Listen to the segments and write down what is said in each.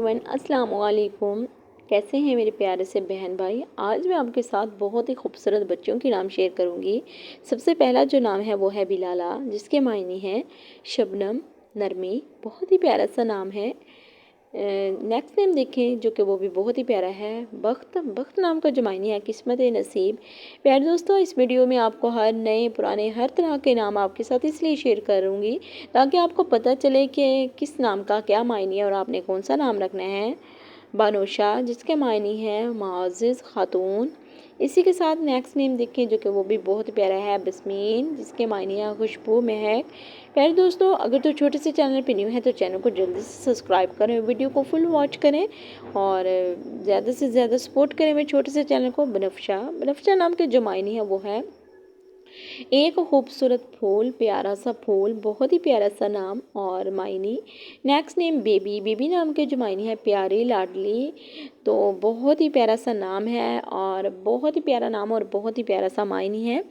Everyone, अस्सलाम वालेकुम। कैसे हैं मेरे प्यारे से बहन भाई। आज मैं आपके साथ बहुत ही खूबसूरत बच्चों के नाम शेयर करूंगी। सबसे पहला जो नाम है वो है बिलाला, जिसके मायने हैं शबनम, नरमी। बहुत ही प्यारा सा नाम है। नेक्स्ट नेम देखें जो कि वो भी बहुत ही प्यारा है, बख्त। बख्त नाम का जो मायने है किस्मत नसीब। प्यारे दोस्तों, इस वीडियो में आपको हर नए पुराने हर तरह के नाम आपके साथ इसलिए शेयर करूँगी ताकि आपको पता चले कि किस नाम का क्या मायने है और आपने कौन सा नाम रखना है। बानोशा, जिसके मायने हैं मुअज़्ज़िज़, खातून। इसी के साथ नेक्स्ट नेम देखें जो कि वो भी बहुत प्यारा है, बस्मीन, जिसके मायने हैं खुशबू, महक। प्यारे दोस्तों, अगर तो छोटे से चैनल पे न्यू है तो चैनल को जल्दी से सब्सक्राइब करें, वीडियो को फुल वॉच करें और ज़्यादा से ज़्यादा सपोर्ट करें मेरे छोटे से चैनल को। बनफ्शा, बनफ्शा नाम के जो मायने हैं वो है एक खूबसूरत फूल, प्यारा सा फूल, बहुत ही प्यारा सा नाम और मायने। नेक्स्ट नेम बेबी, बेबी नाम के जो मायने हैं प्यारी, लाडली। तो बहुत ही प्यारा सा नाम है और बहुत ही प्यारा नाम और बहुत ही प्यारा सा मायने है।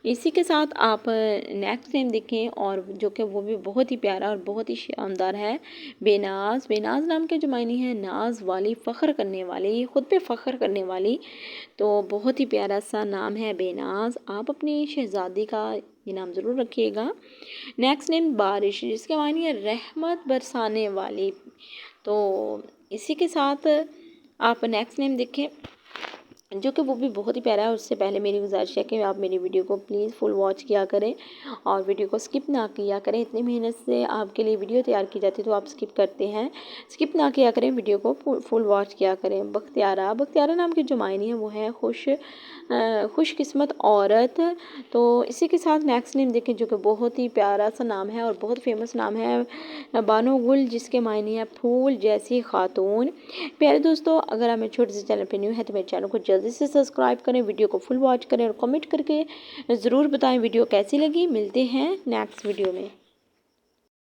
इसी के साथ आप नेक्स्ट नेम देखें और जो कि वो भी बहुत ही प्यारा और बहुत ही शानदार है, बेनाज। बेनाज नाम के जो मायने हैं नाज वाली, फ़ख्र करने वाली, ख़ुद पे फ़ख्र करने वाली। तो बहुत ही प्यारा सा नाम है बेनाज। आप अपनी शहज़ादी का ये नाम ज़रूर रखिएगा। नेक्स्ट नेम बारिश, जिसके मायने है रहमत बरसाने वाली। तो इसी के साथ आप नेक्स्ट नेम देखें जो कि वो भी बहुत ही प्यारा है। उससे पहले मेरी गुजारिश है कि आप मेरी वीडियो को प्लीज़ फुल वॉच किया करें और वीडियो को स्किप ना किया करें। इतनी मेहनत से आपके लिए वीडियो तैयार की जाती है तो आप स्किप करते हैं। स्किप ना किया करें, वीडियो को फुल वॉच किया करें। बख्तियारा, बख्तियारा नाम के जो मायने हैं वो है खुशकिस्मत औरत। तो इसी के साथ नेक्स्ट नेम देखें जो कि बहुत ही प्यारा सा नाम है और बहुत फेमस नाम है, बानो गुल, जिसके मायने हैं फूल जैसी खातून। प्यारे दोस्तों, अगर आप मेरे छोटे से चैनल पर न्यू है तो मेरे चैनल को जल्दी से सब्सक्राइब करें, वीडियो को फुल वॉच करें और कमेंट करके ज़रूर बताएं वीडियो कैसी लगी। मिलते हैं नेक्स्ट वीडियो में।